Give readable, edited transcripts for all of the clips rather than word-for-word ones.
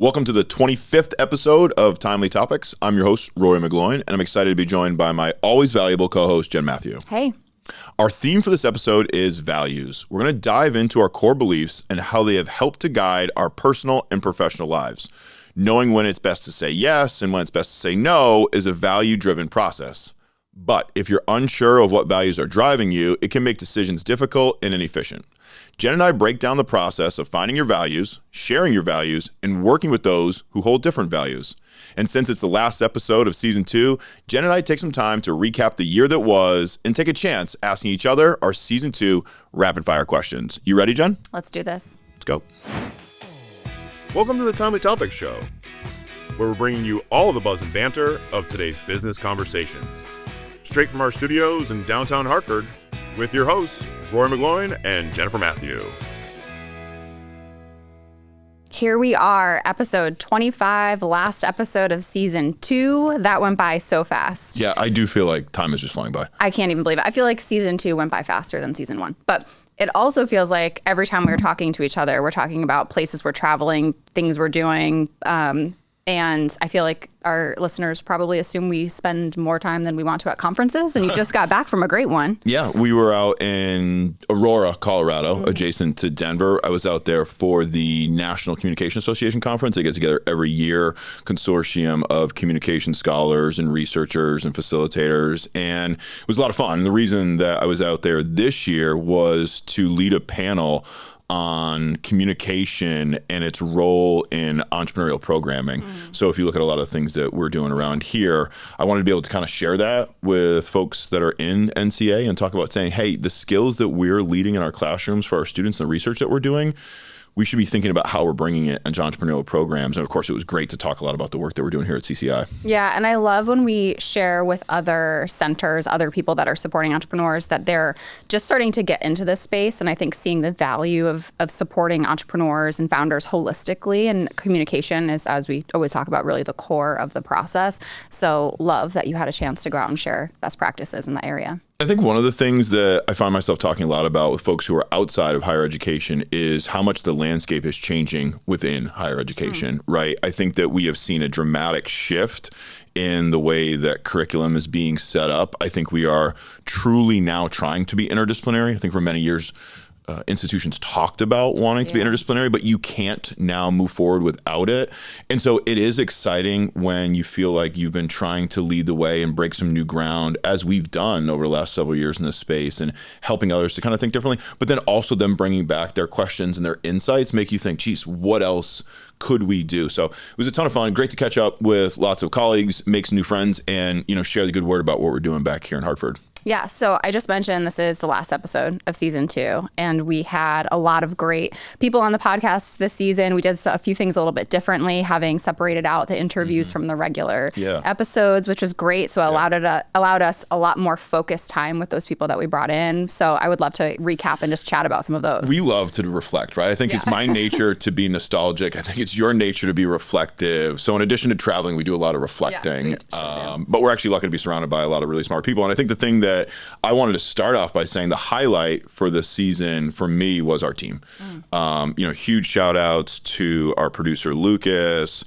Welcome to the 25th episode of Timely Topics. I'm your host, Rory McGloin, and I'm excited to be joined by my always valuable co-host, Jen Matthew. Hey. Our theme for this episode is values. We're going to dive into our core beliefs and how they have helped to guide our personal and professional lives. Knowing when it's best to say yes and when it's best to say no is a value-driven process. But if you're unsure of what values are driving you, it can make decisions difficult and inefficient. Jen and I break down the process of finding your values, sharing your values, and working with those who hold different values. And since it's the last episode of season 2, Jen and I take some time to recap the year that was and take a chance asking each other our season 2 rapid fire questions. You ready, Jen? Let's do this. Let's go. Welcome to the Timely Topics Show, where we're bringing you all the buzz and banter of today's business conversations. Straight from our studios in downtown Hartford, with your hosts, Rory McGloin and Jennifer Matthew. Here we are, episode 25, last episode of season 2. That went by so fast. Yeah, I do feel like time is just flying by. I can't even believe it. I feel like season 2 went by faster than season 1. But it also feels like every time we're talking to each other, we're talking about places we're traveling, things we're doing. And I feel like our listeners probably assume we spend more time than we want to at conferences. And you just got back from a great one. Yeah, we were out in Aurora, Colorado, adjacent to Denver. I was out there for the National Communication Association Conference. They get together every year, consortium of communication scholars and researchers and facilitators. And it was a lot of fun. The reason that I was out there this year was to lead a panel on communication and its role in entrepreneurial programming. So if you look at a lot of things that we're doing around here, I wanted to be able to kind of share that with folks that are in NCA and talk about saying, hey, the skills that we're leading in our classrooms for our students and the research that we're doing, we should be thinking about how we're bringing it into entrepreneurial programs. And of course, it was great to talk a lot about the work that we're doing here at CCI. Yeah, and I love when we share with other centers, other people that are supporting entrepreneurs, that they're just starting to get into this space. And I think seeing the value of supporting entrepreneurs and founders holistically, and communication is, as we always talk about, really the core of the process. So love that you had a chance to go out and share best practices in the area. I think one of the things that I find myself talking a lot about with folks who are outside of higher education is how much the landscape is changing within higher education, right? I think that we have seen a dramatic shift in the way that curriculum is being set up. I think we are truly now trying to be interdisciplinary. I think for many years, institutions talked about wanting to be interdisciplinary, but you can't now move forward without it. And so it is exciting when you feel like you've been trying to lead the way and break some new ground, as we've done over the last several years in this space, and helping others to kind of think differently, but then also them bringing back their questions and their insights make you think, geez, what else could we do? So it was a ton of fun. Great to catch up with lots of colleagues, make some new friends, and share the good word about what we're doing back here in Hartford. Yeah, so I just mentioned this is the last episode of season 2, and we had a lot of great people on the podcast this season. We did a few things a little bit differently, having separated out the interviews from the regular episodes, which was great. So it allowed us a lot more focused time with those people that we brought in. So I would love to recap and just chat about some of those. We love to reflect, right? I think it's my nature to be nostalgic. I think it's your nature to be reflective. So in addition to traveling, we do a lot of reflecting. Yes, but we're actually lucky to be surrounded by a lot of really smart people. And I think the thing that I wanted to start off by saying the highlight for this season for me was our team. Huge shout outs to our producer, Lucas,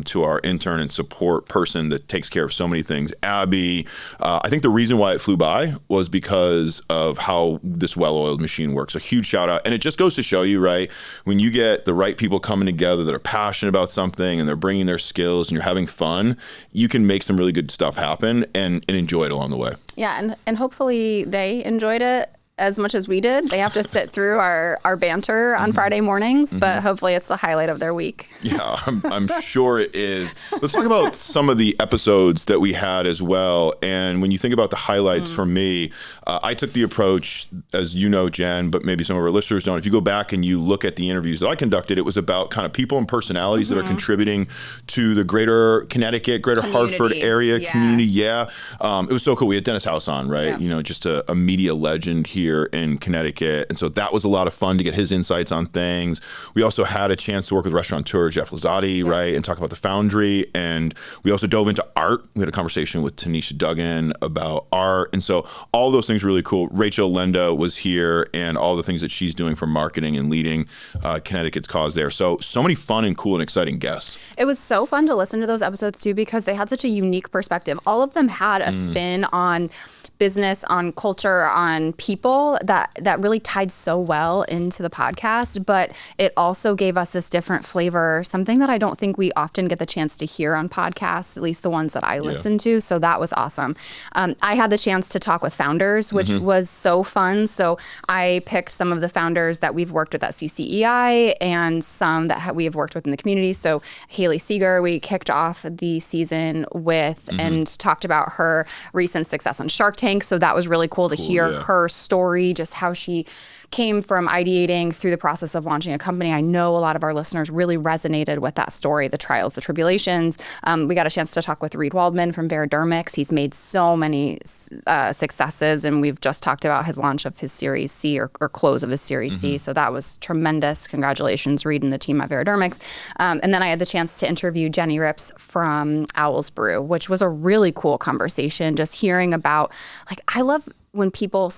to our intern and support person that takes care of so many things, Abby. I think the reason why it flew by was because of how this well-oiled machine works. A huge shout out. And it just goes to show you, right, when you get the right people coming together that are passionate about something and they're bringing their skills and you're having fun, you can make some really good stuff happen and enjoy it along the way. Yeah, and hopefully they enjoyed it as much as we did. They have to sit through our banter on Friday mornings, but hopefully it's the highlight of their week. Yeah, I'm sure it is. Let's talk about some of the episodes that we had as well. And when you think about the highlights for me, I took the approach, as you know, Jen, but maybe some of our listeners don't. If you go back and you look at the interviews that I conducted, it was about kind of people and personalities that are contributing to the greater Connecticut, greater Hartford area community. Yeah. It was so cool. We had Dennis House on, right? Yeah. Just a media legend here here in Connecticut. And so that was a lot of fun to get his insights on things. We also had a chance to work with restaurateur Jeff Lozati, right, and talk about the Foundry. And we also dove into art. We had a conversation with Tanisha Duggan about art. And so all those things were really cool. Rachel Lenda was here, and all the things that she's doing for marketing and leading Connecticut's cause there. So many fun and cool and exciting guests. It was so fun to listen to those episodes too, because they had such a unique perspective. All of them had a spin on business, on culture, on people that really tied so well into the podcast, but it also gave us this different flavor, something that I don't think we often get the chance to hear on podcasts, at least the ones that I listen to. So that was awesome. I had the chance to talk with founders, which was so fun. So I picked some of the founders that we've worked with at CCEI and some that we have worked with in the community. So Haley Seeger, we kicked off the season with and talked about her recent success on Shark Tank. So that was really cool to hear her story, just how she came from ideating through the process of launching a company. I know a lot of our listeners really resonated with that story, the trials, the tribulations. We got a chance to talk with Reed Waldman from Veradermics. He's made so many successes, and we've just talked about his launch of his Series C or close of his Series C. So that was tremendous. Congratulations, Reed and the team at Veradermics. And then I had the chance to interview Jenny Rips from Owl's Brew, which was a really cool conversation, just hearing about, like, I love when people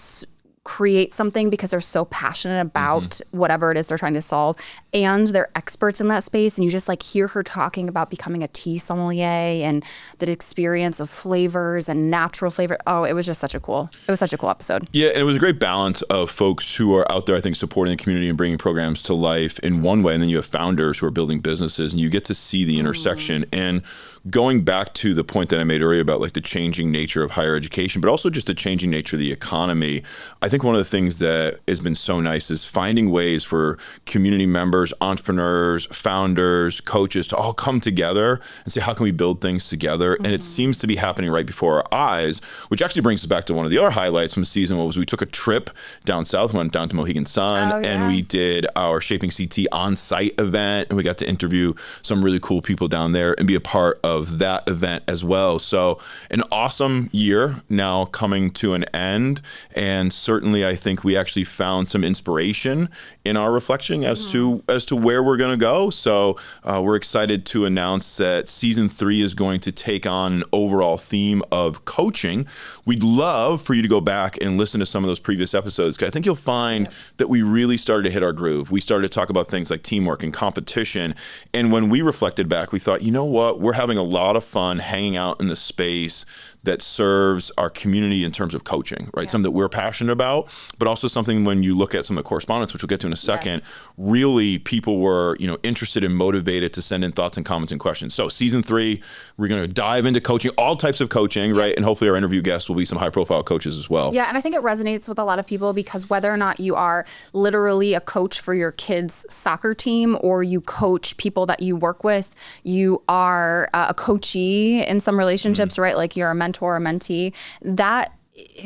create something because they're so passionate about whatever it is they're trying to solve, and they're experts in that space, and you just like hear her talking about becoming a tea sommelier and the experience of flavors and natural flavor. Oh, it was such a cool episode. Yeah, and it was a great balance of folks who are out there, I think, supporting the community and bringing programs to life in one way, and then you have founders who are building businesses, and you get to see the intersection. And going back to the point that I made earlier about like the changing nature of higher education, but also just the changing nature of the economy, I think one of the things that has been so nice is finding ways for community members, entrepreneurs, founders, coaches to all come together and say, how can we build things together? And it seems to be happening right before our eyes, which actually brings us back to one of the other highlights from the season. Was we took a trip down south, went down to Mohegan Sun, and we did our Shaping CT on-site event, and we got to interview some really cool people down there and be a part of that event as well. So an awesome year now coming to an end, and certainly I think we actually found some inspiration in our reflection as to where we're going to go. So we're excited to announce that season 3 is going to take on an overall theme of coaching. We'd love for you to go back and listen to some of those previous episodes, because I think you'll find that we really started to hit our groove. We started to talk about things like teamwork and competition. And when we reflected back, we thought, you know what, we're having a lot of fun hanging out in the space that serves our community in terms of coaching, right? Something that we're passionate about, but also something when you look at some of the correspondence, which we'll get to in a second, really people were, interested and motivated to send in thoughts and comments and questions. So season 3, we're going to dive into coaching, all types of coaching, right? And hopefully our interview guests will be some high profile coaches as well. Yeah. And I think it resonates with a lot of people, because whether or not you are literally a coach for your kids' soccer team, or you coach people that you work with, you are a coachee in some relationships, right? Like you're a mentor or mentee, that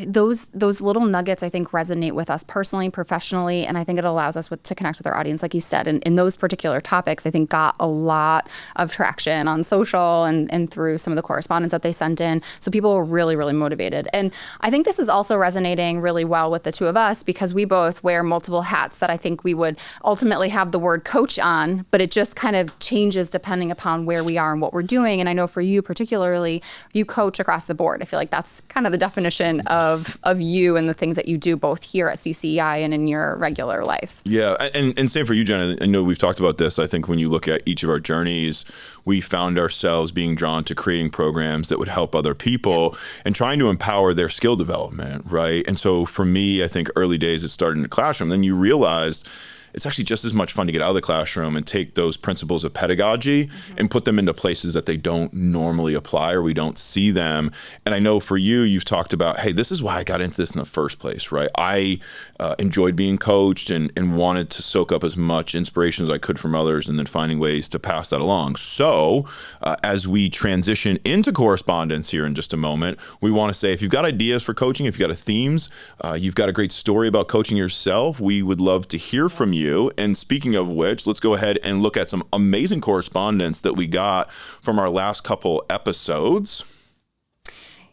those little nuggets I think resonate with us personally, professionally, and I think it allows us to connect with our audience, like you said. And in those particular topics, I think got a lot of traction on social and through some of the correspondence that they sent in. So people were really, really motivated. And I think this is also resonating really well with the two of us, because we both wear multiple hats that I think we would ultimately have the word coach on, but it just kind of changes depending upon where we are and what we're doing. And I know for you particularly, you coach across the board. I feel like that's kind of the definition of you and the things that you do both here at CCEI and in your regular life. Yeah, and same for you, Jen. I know we've talked about this. I think when you look at each of our journeys, we found ourselves being drawn to creating programs that would help other people and trying to empower their skill development, right? And so for me, I think early days it started in the classroom. Then you realized it's actually just as much fun to get out of the classroom and take those principles of pedagogy and put them into places that they don't normally apply or we don't see them. And I know for you, you've talked about, hey, this is why I got into this in the first place, right? I enjoyed being coached and wanted to soak up as much inspiration as I could from others, and then finding ways to pass that along. So as we transition into correspondence here in just a moment, we want to say, if you've got ideas for coaching, if you've got themes, you've got a great story about coaching yourself, we would love to hear from you. And speaking of which, let's go ahead and look at some amazing correspondence that we got from our last couple episodes.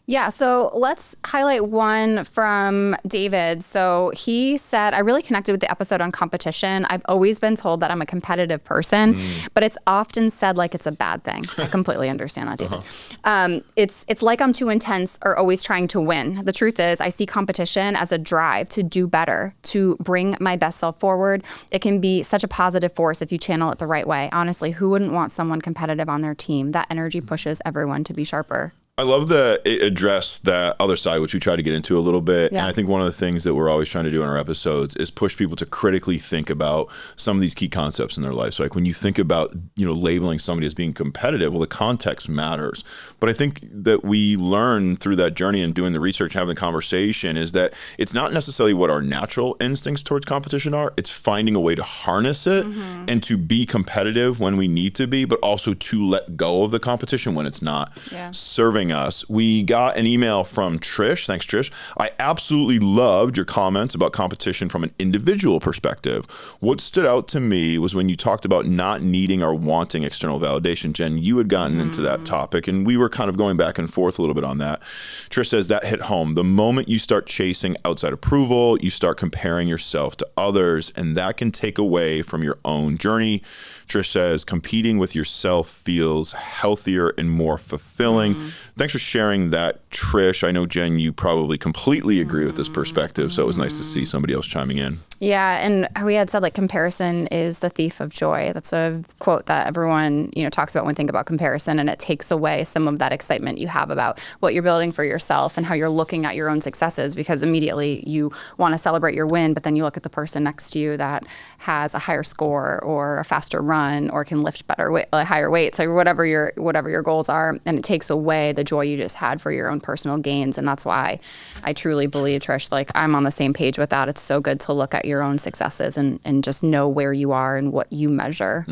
Yeah, so let's highlight one from David. So he said, I really connected with the episode on competition. I've always been told that I'm a competitive person, but it's often said like it's a bad thing. I completely understand that, David. It's like I'm too intense or always trying to win. The truth is, I see competition as a drive to do better, to bring my best self forward. It can be such a positive force if you channel it the right way. Honestly, who wouldn't want someone competitive on their team? That energy pushes everyone to be sharper. I love that it addressed that other side, which we try to get into a little bit. Yeah. And I think one of the things that we're always trying to do in our episodes is push people to critically think about some of these key concepts in their life. So like when you think about, labeling somebody as being competitive, well, the context matters. But I think that we learn through that journey and doing the research and having the conversation is that it's not necessarily what our natural instincts towards competition are. It's finding a way to harness it and to be competitive when we need to be, but also to let go of the competition when it's not serving us. We got an email from Trish. Thanks, Trish. I absolutely loved your comments about competition from an individual perspective. What stood out to me was when you talked about not needing or wanting external validation. Jen, you had gotten into that topic, and we were kind of going back and forth a little bit on that. Trish says that hit home. The moment you start chasing outside approval, you start comparing yourself to others, and that can take away from your own journey. Trish says competing with yourself feels healthier and more fulfilling. Thanks for sharing that, Trish. I know, Jen, you probably completely agree with this perspective, so it was nice to see somebody else chiming in. Yeah, and we had said like comparison is the thief of joy. That's a quote that everyone, talks about when think about comparison, and it takes away some of that excitement you have about what you're building for yourself and how you're looking at your own successes, because immediately you want to celebrate your win, but then you look at the person next to you that has a higher score or a faster run or can lift higher weights, like whatever your goals are, and it takes away the joy you just had for your own personal gains. And that's why I truly believe, Trish, like I'm on the same page with that. It's so good to look at your own successes and just know where you are and what you measure.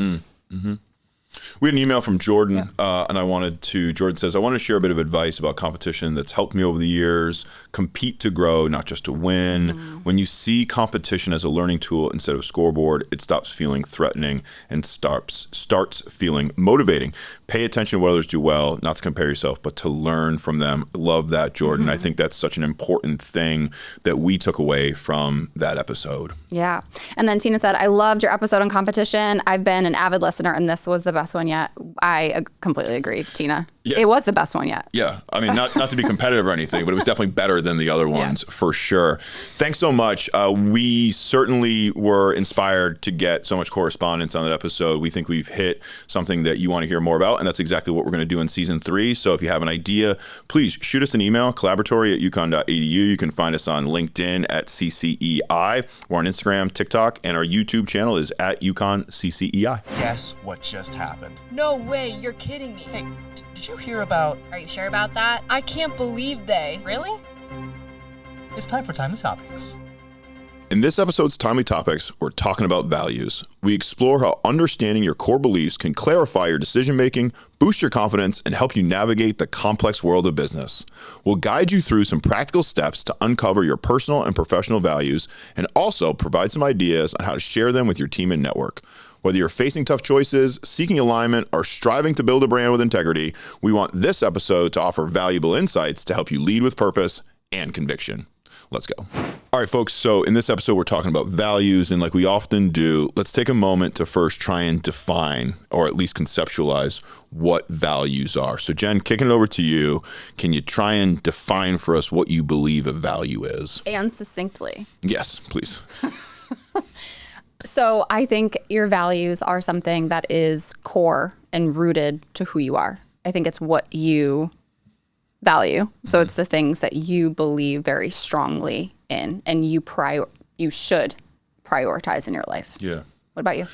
We had an email from Jordan, and Jordan says, I want to share a bit of advice about competition that's helped me over the years. Compete to grow, not just to win. When you see competition as a learning tool instead of a scoreboard, it stops feeling threatening and starts feeling motivating. Pay attention to what others do well, not to compare yourself, but to learn from them. Love that, Jordan. I think that's such an important thing that we took away from that episode. Yeah. And then Tina said, I loved your episode on competition. I've been an avid listener, and this was the best one yet. I completely agree, Tina. Yeah. It was the best one yet. Yeah. I mean, not to be competitive or anything, but it was definitely better than the other ones for sure. Thanks so much. We certainly were inspired to get so much correspondence on that episode. We think we've hit something that you want to hear more about, and that's exactly what we're going to do in season 3. So if you have an idea, please shoot us an email, Collaboratory@uconn.edu. You can find us on LinkedIn at ccei. We're on Instagram, TikTok, and our YouTube channel is at @uconncei. Guess what just happened? No way, you're kidding me. Hey, did you hear about... Are you sure about that? I can't believe they... Really? It's time for Timely Topics. In this episode's Timely Topics, we're talking about values. We explore how understanding your core beliefs can clarify your decision-making, boost your confidence, and help you navigate the complex world of business. We'll guide you through some practical steps to uncover your personal and professional values, and also provide some ideas on how to share them with your team and network. Whether you're facing tough choices, seeking alignment, or striving to build a brand with integrity, we want this episode to offer valuable insights to help you lead with purpose and conviction. Let's go. All right, folks. So in this episode, we're talking about values. And like we often do, let's take a moment to first try and define, or at least conceptualize, what values are. So Jen, kicking it over to you. Can you try and define for us what you believe a value is? And succinctly. Yes, please. So I think your values are something that is core and rooted to who you are. I think it's what you value. So it's the things that you believe very strongly in, and you should prioritize in your life. Yeah. What about you?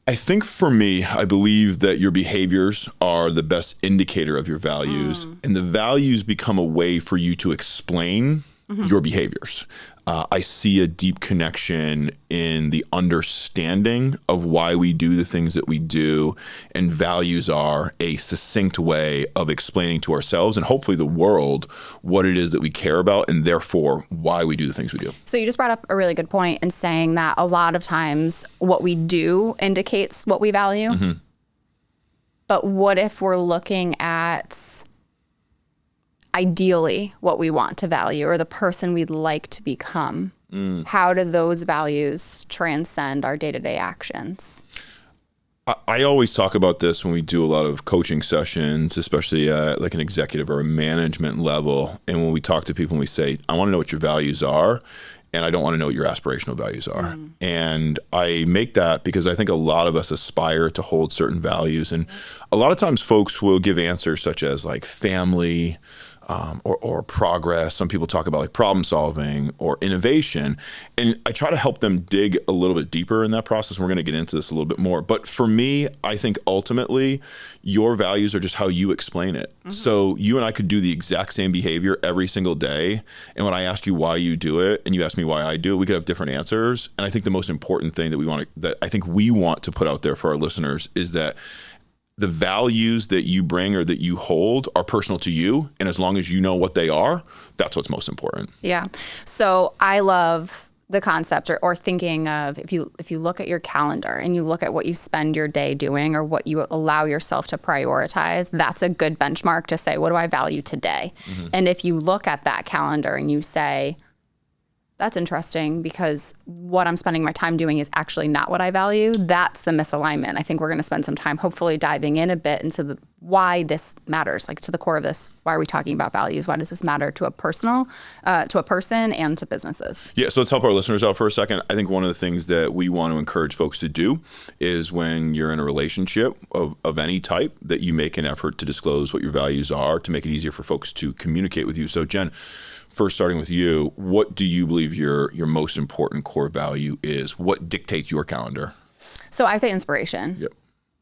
I think for me, I believe that your behaviors are the best indicator of your values, and the values become a way for you to explain your behaviors. I see a deep connection in the understanding of why we do the things that we do, and values are a succinct way of explaining to ourselves and hopefully the world what it is that we care about, and therefore why we do the things we do. So you just brought up a really good point in saying that a lot of times what we do indicates what we value. But what if we're looking at ideally what we want to value or the person we'd like to become. How do those values transcend our day-to-day actions? I always talk about this when we do a lot of coaching sessions, especially at like an executive or a management level. And when we talk to people and we say, I want to know what your values are, and I don't want to know what your aspirational values are. And I make that because I think a lot of us aspire to hold certain values. And a lot of times folks will give answers such as like family, or progress. Some people talk about like problem solving or innovation. And I try to help them dig a little bit deeper in that process. We're going to get into this a little bit more. But for me, I think ultimately your values are just how you explain it. So you and I could do the exact same behavior every single day. And when I ask you why you do it and you ask me why I do it, we could have different answers. And I think the most important thing that I think we want to put out there for our listeners is that the values that you bring or that you hold are personal to you. And as long as you know what they are, that's what's most important. Yeah. So I love the concept or thinking of if you look at your calendar and you look at what you spend your day doing or what you allow yourself to prioritize, that's a good benchmark to say, what do I value today? And if you look at that calendar and you say, that's interesting because what I'm spending my time doing is actually not what I value, that's the misalignment. I think we're going to spend some time hopefully diving in a bit into why this matters, like to the core of this. Why are we talking about values? Why does this matter to a person and to businesses? Yeah, so let's help our listeners out for a second. I think one of the things that we want to encourage folks to do is when you're in a relationship of any type, that you make an effort to disclose what your values are to make it easier for folks to communicate with you. So Jen, first starting with you, what do you believe your most important core value is? What dictates your calendar? So I say inspiration. Yep.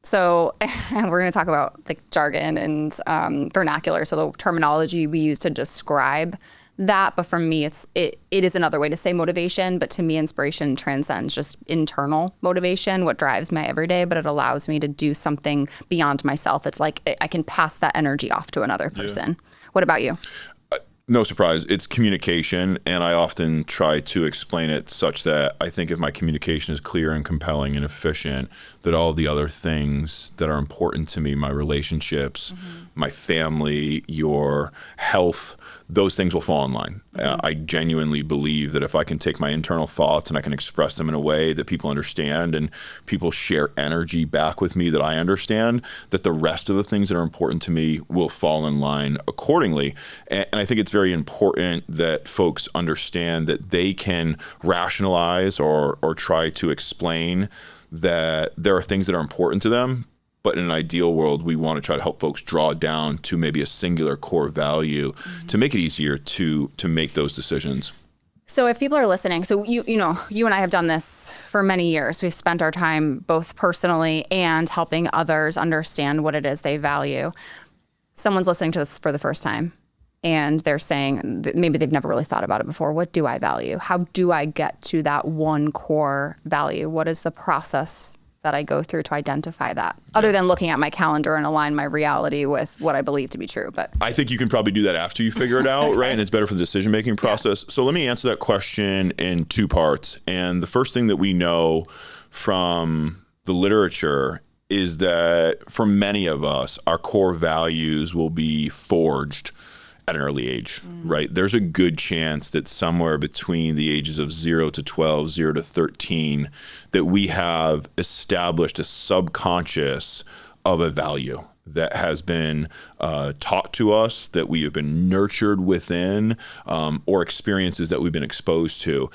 So we're going to talk about the jargon and vernacular, so the terminology we use to describe that. But for me, it is another way to say motivation. But to me, inspiration transcends just internal motivation, what drives my everyday, but it allows me to do something beyond myself. It's like I can pass that energy off to another person. Yeah. What about you? No surprise, it's communication, and I often try to explain it such that I think if my communication is clear and compelling and efficient, that all of the other things that are important to me, my relationships, my family, your health, those things will fall in line. I genuinely believe that if I can take my internal thoughts and I can express them in a way that people understand and people share energy back with me that I understand, that the rest of the things that are important to me will fall in line accordingly. And I think it's very important that folks understand that they can rationalize or try to explain that there are things that are important to them. But in an ideal world, we want to try to help folks draw down to maybe a singular core value to make it easier to make those decisions. So if people are listening, so you and I have done this for many years. We've spent our time both personally and helping others understand what it is they value. Someone's listening to this for the first time and they're saying that maybe they've never really thought about it before. What do I value? How do I get to that one core value? What is the process that I go through to identify that, other than looking at my calendar and align my reality with what I believe to be true? But I think you can probably do that after you figure it out, right? And it's better for the decision-making process. So let me answer that question in two parts. And the first thing that we know from the literature is that for many of us, our core values will be forged at an early age, right? There's a good chance that somewhere between the ages of 0 to 12, 0 to 13, that we have established a subconscious of a value that has been taught to us, that we have been nurtured within, or experiences that we've been exposed to.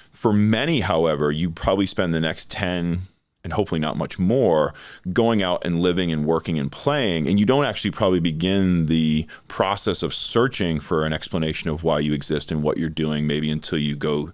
For many, however, you probably spend the next 10 and hopefully not much more, going out and living and working and playing. And you don't actually probably begin the process of searching for an explanation of why you exist and what you're doing, maybe until you go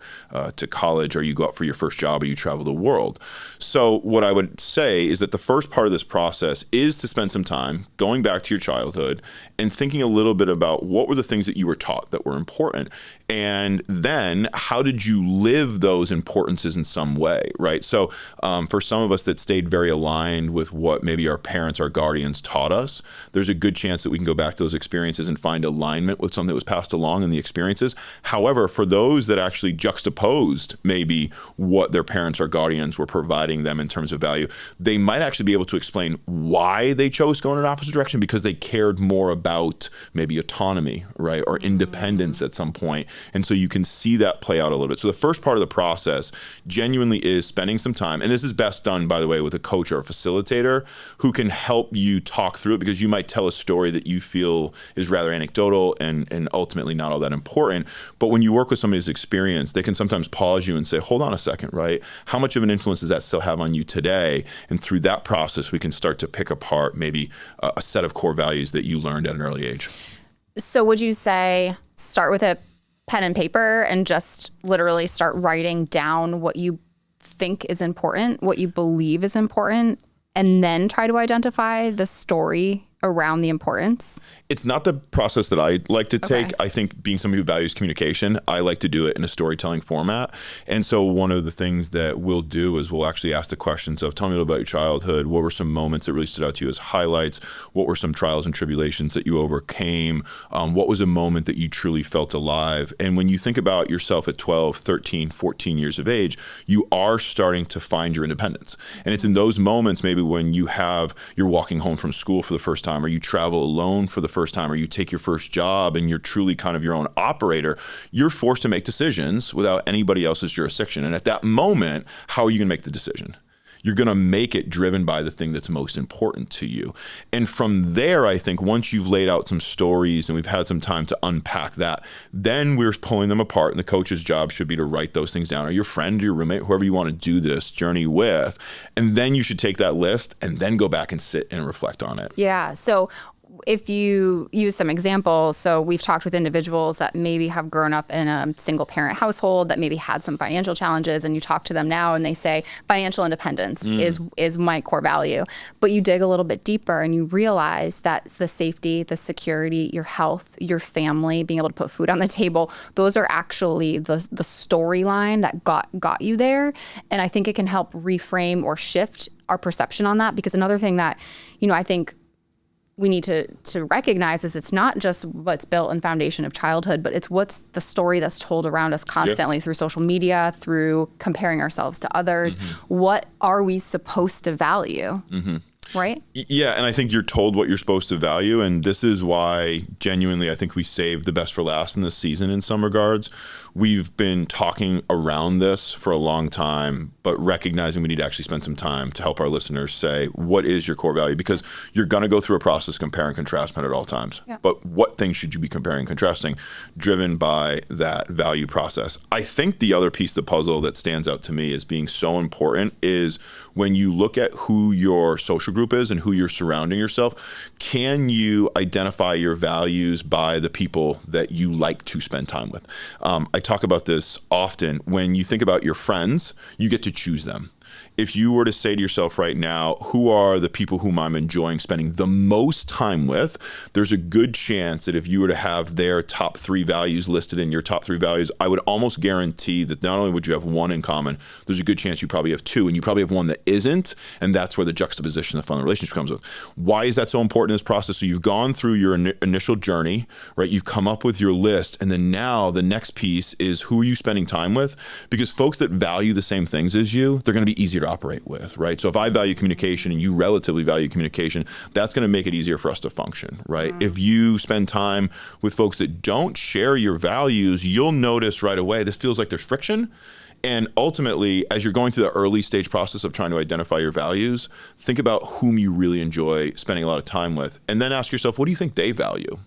to college or you go out for your first job or you travel the world. So what I would say is that the first part of this process is to spend some time going back to your childhood and thinking a little bit about what were the things that you were taught that were important. And then how did you live those importances in some way, right? So for some some of us that stayed very aligned with what maybe our parents, our guardians taught us, there's a good chance that we can go back to those experiences and find alignment with something that was passed along in the experiences. However, for those that actually juxtaposed maybe what their parents or guardians were providing them in terms of value, they might actually be able to explain why they chose to go in an opposite direction, because they cared more about maybe autonomy, right, or independence at some point. And so you can see that play out a little bit. So the first part of the process genuinely is spending some time, and this is best done, by the way, with a coach or a facilitator who can help you talk through it, because you might tell a story that you feel is rather anecdotal and ultimately not all that important. But when you work with somebody who's experienced, they can sometimes pause you and say, hold on a second, right? How much of an influence does that still have on you today? And through that process, we can start to pick apart maybe a set of core values that you learned at an early age. So would you say start with a pen and paper and just literally start writing down what you think is important, what you believe is important, and then try to identify the story around the importance? It's not the process that I like to take. Okay. I think being somebody who values communication, I like to do it in a storytelling format. And so one of the things that we'll do is we'll actually ask the questions of, tell me a little about your childhood. What were some moments that really stood out to you as highlights? What were some trials and tribulations that you overcame? What was a moment that you truly felt alive? And when you think about yourself at 12, 13, 14 years of age, you are starting to find your independence. And it's in those moments, maybe when you're walking home from school for the first time, or you travel alone for the first time, or you take your first job and you're truly kind of your own operator, you're forced to make decisions without anybody else's jurisdiction. And at that moment, how are you going to make the decision? You're going to make it driven by the thing that's most important to you. And from there, I think once you've laid out some stories and we've had some time to unpack that, then we're pulling them apart. And the coach's job should be to write those things down, or your friend or your roommate, whoever you want to do this journey with. And then you should take that list and then go back and sit and reflect on it. Yeah. So if you use some examples, so we've talked with individuals that maybe have grown up in a single parent household that maybe had some financial challenges, and you talk to them now and they say financial independence is my core value. But you dig a little bit deeper and you realize that the safety, the security, your health, your family, being able to put food on the table, those are actually the storyline that got you there. And I think it can help reframe or shift our perception on that, because another thing that, I think we need to recognize is it's not just what's built in foundation of childhood, but it's what's the story that's told around us constantly through social media, through comparing ourselves to others. Mm-hmm. What are we supposed to value? Mm-hmm. Right? Yeah, and I think you're told what you're supposed to value, and this is why genuinely I think we saved the best for last in this season in some regards. We've been talking around this for a long time, but recognizing we need to actually spend some time to help our listeners say, what is your core value? Because you're going to go through a process compare and contrastment at all times. Yeah. But what things should you be comparing and contrasting, driven by that value process? I think the other piece of the puzzle that stands out to me as being so important is when you look at who your social group is and who you're surrounding yourself, can you identify your values by the people that you like to spend time with? I talk about this often. When you think about your friends, you get to choose them. If you were to say to yourself right now, who are the people whom I'm enjoying spending the most time with, there's a good chance that if you were to have their top 3 values listed in your top 3 values, I would almost guarantee that not only would you have one in common, there's a good chance you probably have 2, and you probably have one that isn't, and that's where the juxtaposition of fun and relationship comes with. Why is that so important in this process? So you've gone through your initial journey, right? You've come up with your list, and then now the next piece is who are you spending time with? Because folks that value the same things as you, they're going to be easier to operate with, right? So if I value communication and you relatively value communication, that's going to make it easier for us to function, right? If you spend time with folks that don't share your values, you'll notice right away, this feels like there's friction. And ultimately, as you're going through the early stage process of trying to identify your values, think about whom you really enjoy spending a lot of time with, and then ask yourself, what do you think they value?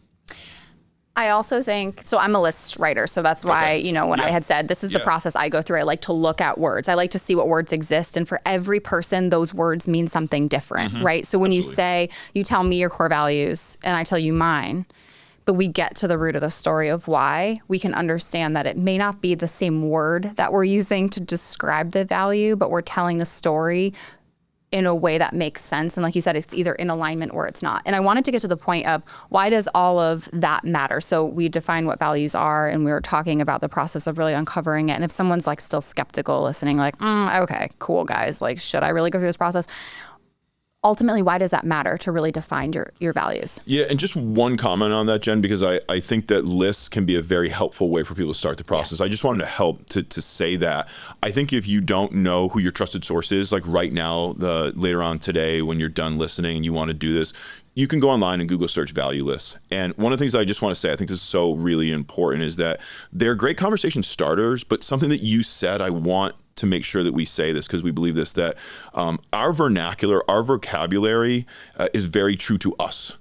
I also think, so I'm a list writer, so that's why, when I had said, this is the process I go through, I like to look at words. I like to see what words exist. And for every person, those words mean something different, right? So when you say, you tell me your core values and I tell you mine, but we get to the root of the story of why, we can understand that it may not be the same word that we're using to describe the value, but we're telling the story in a way that makes sense. And like you said, it's either in alignment or it's not. And I wanted to get to the point of why does all of that matter? So we define what values are, and we were talking about the process of really uncovering it. And if someone's like still skeptical listening, like, okay, cool guys, like, should I really go through this process? Ultimately, why does that matter to really define your values? Yeah, and just one comment on that, Jen, because I think that lists can be a very helpful way for people to start the process. Yes. I just wanted to help to say that. I think if you don't know who your trusted source is, like right now, later on today, when you're done listening and you want to do this, you can go online and Google search value lists. And one of the things I just want to say, I think this is so really important, is that they're great conversation starters, but something that you said, I want to make sure that we say this because we believe this, that our vernacular, our vocabulary is very true to us.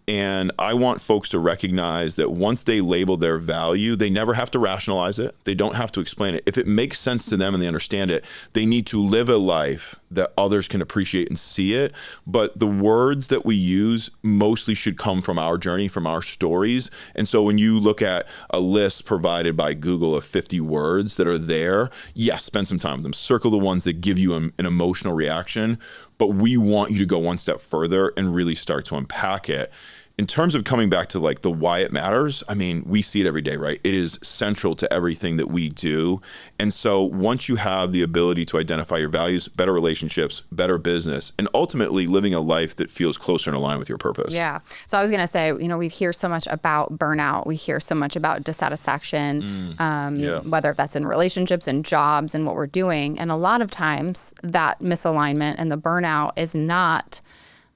And I want folks to recognize that once they label their value, they never have to rationalize it. They don't have to explain it. If it makes sense to them and they understand it, they need to live a life that others can appreciate and see it. But the words that we use mostly should come from our journey, from our stories. And so when you look at a list provided by Google of 50 words that are there, yes, spend some time with them. Circle the ones that give you an emotional reaction. But we want you to go one step further and really start to unpack it. In terms of coming back to like the why it matters, I mean, we see it every day, right? It is central to everything that we do. And so once you have the ability to identify your values, better relationships, better business, and ultimately living a life that feels closer and aligned with your purpose. Yeah. So I was going to say, we hear so much about burnout. We hear so much about dissatisfaction, whether that's in relationships and jobs and what we're doing. And a lot of times that misalignment and the burnout is not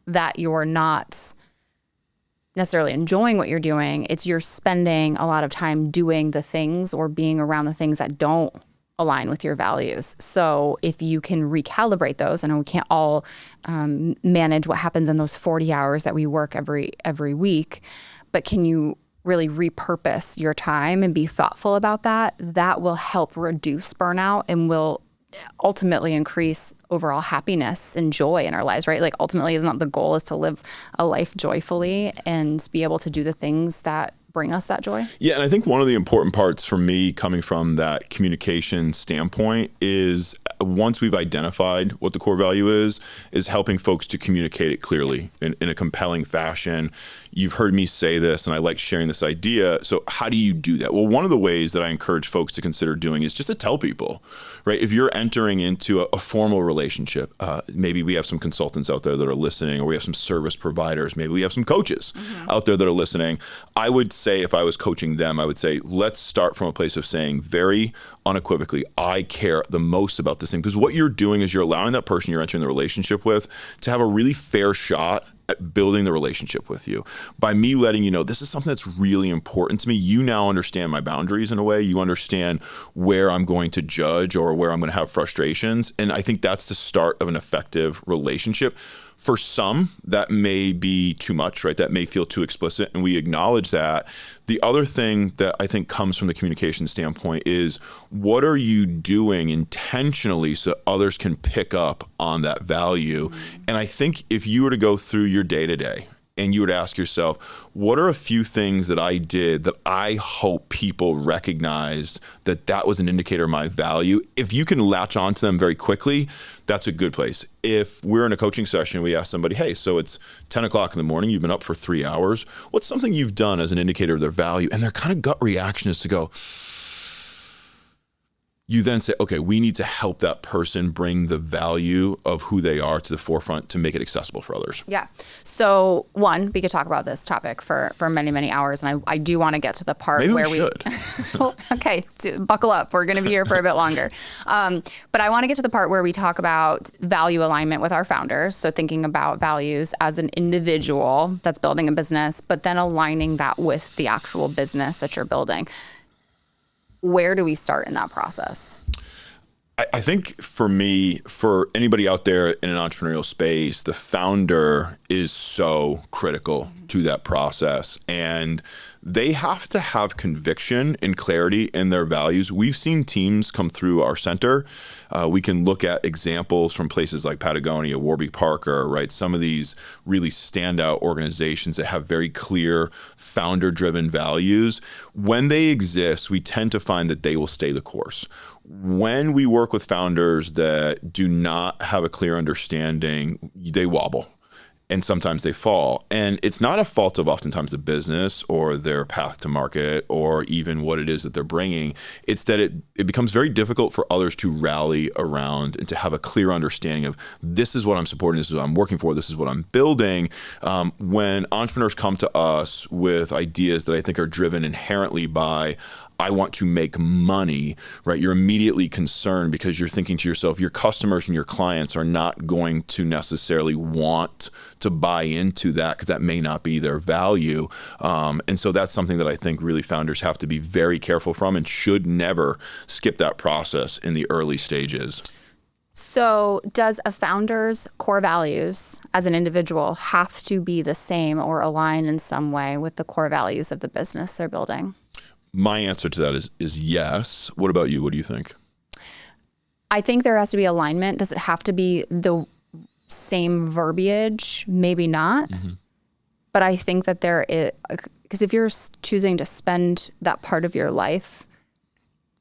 that you're not necessarily enjoying what you're doing. It's you're spending a lot of time doing the things or being around the things that don't align with your values. So if you can recalibrate those, I know we can't all manage what happens in those 40 hours that we work every week, but can you really repurpose your time and be thoughtful about that? That will help reduce burnout and will ultimately increase overall happiness and joy in our lives, right? Like ultimately, isn't that the goal, is to live a life joyfully and be able to do the things that bring us that joy? Yeah, and I think one of the important parts for me coming from that communication standpoint is once we've identified what the core value is helping folks to communicate it clearly in a compelling fashion. You've heard me say this, and I like sharing this idea. So how do you do that? Well, one of the ways that I encourage folks to consider doing is just to tell people, right? If you're entering into a formal relationship, maybe we have some consultants out there that are listening, or we have some service providers, maybe we have some coaches out there that are listening. I would say, if I was coaching them, I would say, let's start from a place of saying very unequivocally, I care the most about this thing. Because what you're doing is you're allowing that person you're entering the relationship with to have a really fair shot at building the relationship with you. By me letting you know, this is something that's really important to me, you now understand my boundaries in a way. You understand where I'm going to judge or where I'm going to have frustrations. And I think that's the start of an effective relationship. For some, that may be too much, right? That may feel too explicit, and we acknowledge that. The other thing that I think comes from the communication standpoint is, what are you doing intentionally so others can pick up on that value? And I think if you were to go through your day-to-day and you would ask yourself, what are a few things that I did that I hope people recognized that was an indicator of my value? If you can latch onto them very quickly, that's a good place. If we're in a coaching session, we ask somebody, hey, so it's 10 o'clock in the morning, you've been up for 3 hours. What's something you've done as an indicator of their value? And their kind of gut reaction is to go, you then say, okay, we need to help that person bring the value of who they are to the forefront to make it accessible for others. Yeah. So one, we could talk about this topic for many, many hours. And I do want to get to the part Maybe where we should. Okay, buckle up. We're going to be here for a bit longer. But I want to get to the part where we talk about value alignment with our founders. So thinking about values as an individual that's building a business, but then aligning that with the actual business that you're building. Where do we start in that process? I think for me, for anybody out there in an entrepreneurial space, the founder is so critical to that process. And they have to have conviction and clarity in their values. We've seen teams come through our center. We can look at examples from places like Patagonia, Warby Parker, right? Some of these really standout organizations that have very clear founder-driven values. When they exist, we tend to find that they will stay the course. When we work with founders that do not have a clear understanding, they wobble. And sometimes they fall. And it's not a fault of oftentimes the business or their path to market or even what it is that they're bringing. It's that it becomes very difficult for others to rally around and to have a clear understanding of this is what I'm supporting, this is what I'm working for, this is what I'm building. When entrepreneurs come to us with ideas that I think are driven inherently by I want to make money, right? You're immediately concerned because you're thinking to yourself, your customers and your clients are not going to necessarily want to buy into that because that may not be their value. And so that's something that I think really founders have to be very careful from and should never skip that process in the early stages. So does a founder's core values as an individual have to be the same or align in some way with the core values of the business they're building? My answer to that is yes. What about you? What do you think? I think there has to be alignment. Does it have to be the same verbiage? Maybe not. But I think that there is, because if you're choosing to spend that part of your life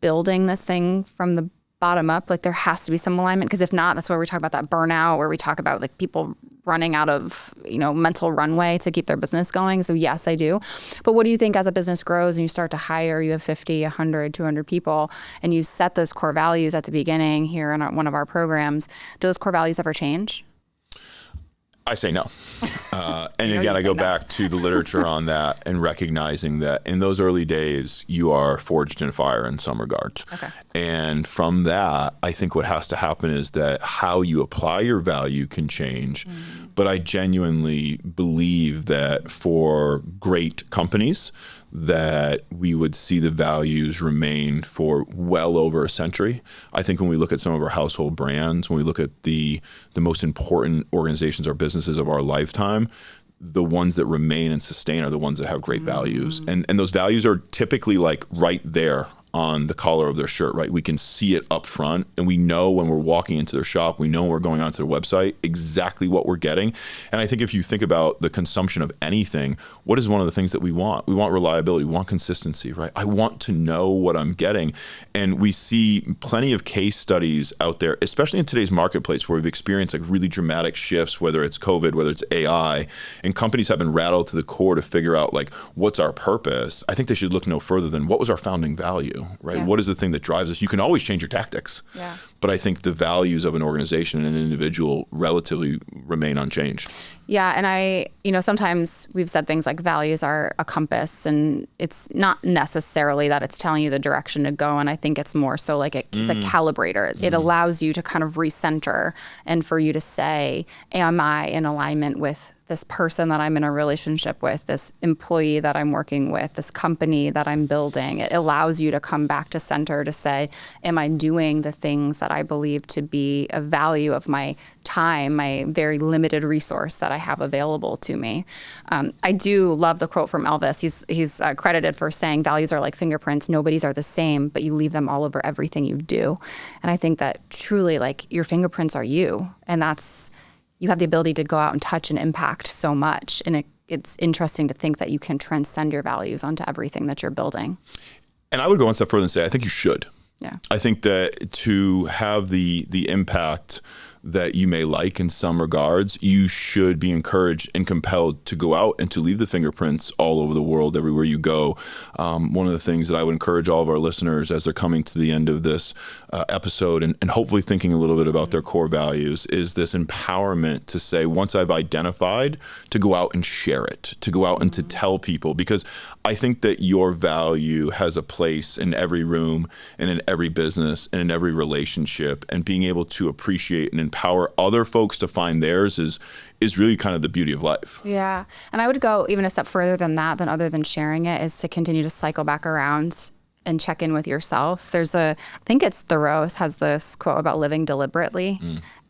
building this thing from the bottom up, like there has to be some alignment. Because if not, that's where we talk about that burnout, where we talk about like people running out of, mental runway to keep their business going. So yes, I do. But what do you think as a business grows and you start to hire, you have 50, 100, 200 people, and you set those core values at the beginning here in one of our programs, do those core values ever change? I say no. And again, I go back to the literature on that and recognizing that in those early days, you are forged in fire in some regards. Okay. And from that, I think what has to happen is that how you apply your value can change. But I genuinely believe that for great companies, that we would see the values remain for well over a century. I think when we look at some of our household brands, when we look at the most important organizations or businesses of our lifetime, the ones that remain and sustain are the ones that have great values. And those values are typically like right there on the collar of their shirt, right? We can see it up front and we know when we're walking into their shop, we know when we're going onto their website, exactly what we're getting. And I think if you think about the consumption of anything, what is one of the things that we want? We want reliability, we want consistency, right? I want to know what I'm getting. And we see plenty of case studies out there, especially in today's marketplace where we've experienced like really dramatic shifts, whether it's COVID, whether it's AI, and companies have been rattled to the core to figure out like, what's our purpose? I think they should look no further than what was our founding value? Right? Yeah. What is the thing that drives us? You can always change your tactics, but I think the values of an organization and an individual relatively remain unchanged. Yeah. And I, sometimes we've said things like values are a compass, and it's not necessarily that it's telling you the direction to go. And I think it's more so like it's a calibrator. It allows you to kind of recenter and for you to say, am I in alignment with this person that I'm in a relationship with, this employee that I'm working with, this company that I'm building? It allows you to come back to center to say, am I doing the things that I believe to be a value of my time, my very limited resource that I have available to me? I do love the quote from Elvis. He's credited for saying values are like fingerprints. Nobody's are the same, but you leave them all over everything you do. And I think that truly like your fingerprints are you. And you have the ability to go out and touch and impact so much. And it's interesting to think that you can transcend your values onto everything that you're building. And I would go one step further and say, I think you should. Yeah. I think that to have the impact that you may like in some regards, you should be encouraged and compelled to go out and to leave the fingerprints all over the world, everywhere you go. One of the things that I would encourage all of our listeners as they're coming to the end of this episode and hopefully thinking a little bit about their core values is this empowerment to say, once I've identified, to go out and share it, to go out and to tell people, because I think that your value has a place in every room and in every business and in every relationship, and being able to appreciate and empower other folks to find theirs is really kind of the beauty of life. Yeah. And I would go even a step further than that, than other than sharing it, is to continue to cycle back around and check in with yourself. I think it's Thoreau has this quote about living deliberately.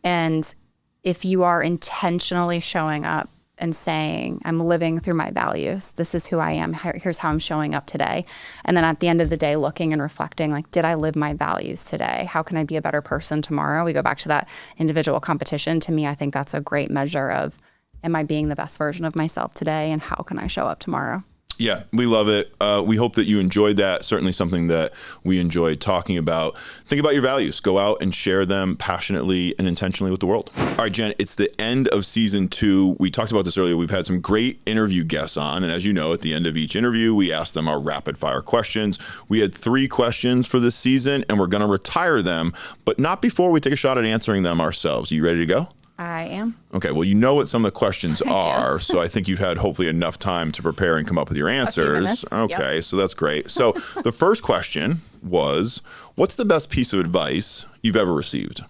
And if you are intentionally showing up and saying, I'm living through my values. This is who I am. Here's how I'm showing up today. And then at the end of the day, looking and reflecting, like, did I live my values today? How can I be a better person tomorrow? We go back to that individual competition. To me, I think that's a great measure of, am I being the best version of myself today? And how can I show up tomorrow? Yeah, we love it. We hope that you enjoyed that. Certainly something that we enjoyed talking about. Think about your values. Go out and share them passionately and intentionally with the world. All right, Jen, it's the end of season 2. We talked about this earlier. We've had some great interview guests on. And as you know, at the end of each interview, we ask them our rapid fire questions. We had 3 questions for this season, and we're going to retire them, but not before we take a shot at answering them ourselves. Are you ready to go? I am. Okay, well, you know what some of the questions are, so I think you've had hopefully enough time to prepare and come up with your answers. Okay, so that's great. So the first question was, what's the best piece of advice you've ever received?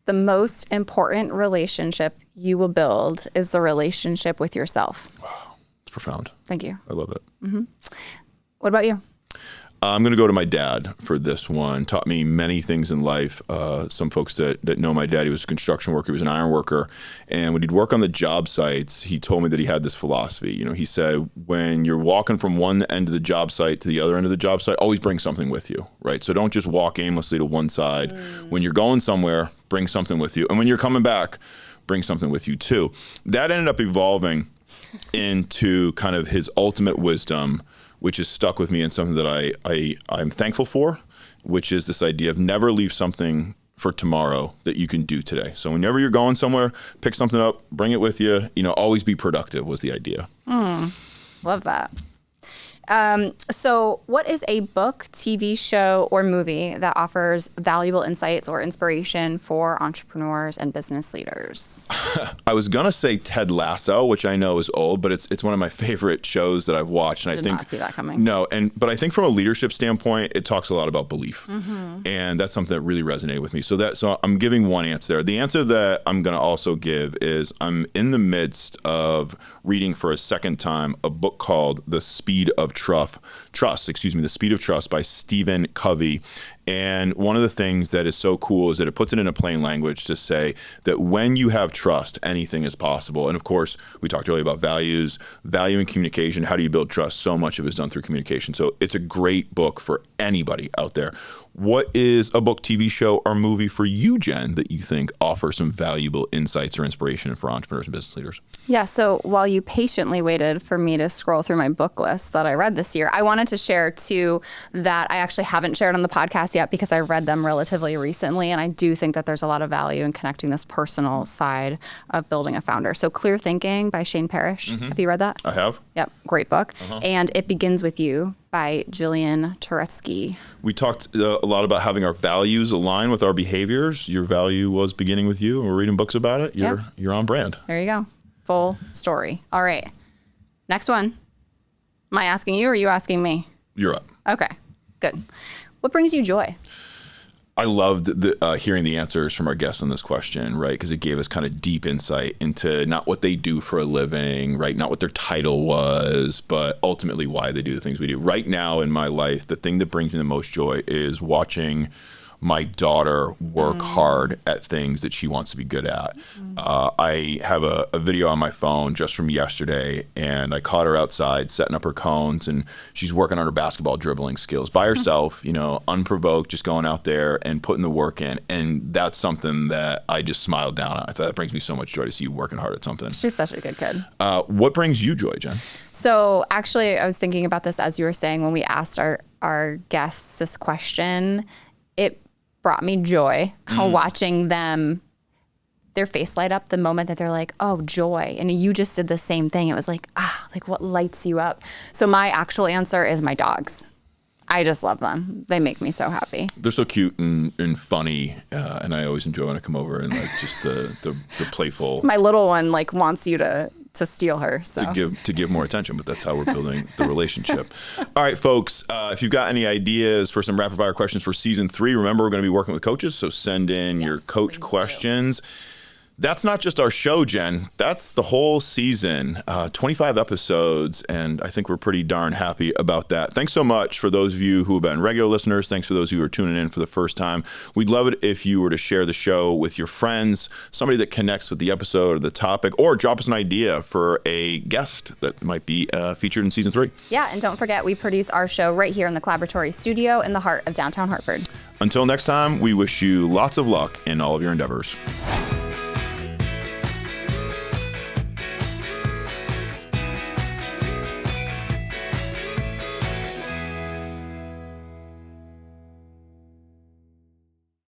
The most important relationship you will build is the relationship with yourself. Wow, it's profound. Thank you. I love it. Mm-hmm. What about you? I'm going to go to my dad for this one. Taught me many things in life. Some folks that know my dad, he was a construction worker. He was an iron worker. And when he'd work on the job sites, he told me that he had this philosophy. You know, he said, when you're walking from one end of the job site to the other end of the job site, always bring something with you, right? So don't just walk aimlessly to one side. When you're going somewhere, bring something with you. And when you're coming back, bring something with you too. That ended up evolving into kind of his ultimate wisdom, which is stuck with me and something that I'm thankful for, which is this idea of never leave something for tomorrow that you can do today. So whenever you're going somewhere, pick something up, bring it with you, always be productive was the idea. Love that. So what is a book, TV show, or movie that offers valuable insights or inspiration for entrepreneurs and business leaders? I was going to say Ted Lasso, which I know is old, but it's one of my favorite shows that I've watched. And Did not see that coming. No, but I think from a leadership standpoint, it talks a lot about belief. And that's something that really resonated with me. So I'm giving one answer there. The answer that I'm going to also give is I'm in the midst of reading for a second time a book called The Speed of Trust, The Speed of Trust by Stephen Covey. And one of the things that is so cool is that it puts it in a plain language to say that when you have trust, anything is possible. And of course, we talked earlier about values, value and communication. How do you build trust? So much of it is done through communication. So it's a great book for anybody out there. What is a book, TV show, or movie for you, Jen, that you think offers some valuable insights or inspiration for entrepreneurs and business leaders? Yeah, so while you patiently waited for me to scroll through my book list that I read this year, I wanted to share 2 that I actually haven't shared on the podcast yet because I read them relatively recently. And I do think that there's a lot of value in connecting this personal side of building a founder. So Clear Thinking by Shane Parrish. Have you read that? I have. Yep, great book. And It Begins With You by Jillian Turetsky. We talked a lot about having our values align with our behaviors. Your value was beginning with you, and we're reading books about it. You're on brand. There you go. Full story. All right. Next one. Am I asking you or are you asking me? You're up. Okay, good. What brings you joy? I loved hearing the answers from our guests on this question, right? Because it gave us kind of deep insight into not what they do for a living, right? Not what their title was, but ultimately why they do the things we do. Right now in my life, the thing that brings me the most joy is watching my daughter work hard at things that she wants to be good at. I have a video on my phone just from yesterday, and I caught her outside setting up her cones, and she's working on her basketball dribbling skills by herself, unprovoked, just going out there and putting the work in. And that's something that I just smiled down at. I thought that brings me so much joy to see you working hard at something. She's such a good kid. What brings you joy, Jen? So actually, I was thinking about this as you were saying when we asked our guests this question. It brought me joy watching them, their face light up the moment that they're like, oh, joy. And you just did the same thing. It was like, what lights you up? So my actual answer is my dogs. I just love them. They make me so happy. They're so cute and funny, and I always enjoy when I come over and just the playful. My little one wants you to steal her. So to give more attention, but that's how we're building the relationship. All right, folks, if you've got any ideas for some rapid fire questions for season 3, remember we're going to be working with coaches, so send in your coach questions. That's not just our show, Jen. That's the whole season, 25 episodes, and I think we're pretty darn happy about that. Thanks so much for those of you who have been regular listeners. Thanks for those who are tuning in for the first time. We'd love it if you were to share the show with your friends, somebody that connects with the episode or the topic, or drop us an idea for a guest that might be featured in season 3. Yeah, and don't forget, we produce our show right here in the Collaboratory studio in the heart of downtown Hartford. Until next time, we wish you lots of luck in all of your endeavors.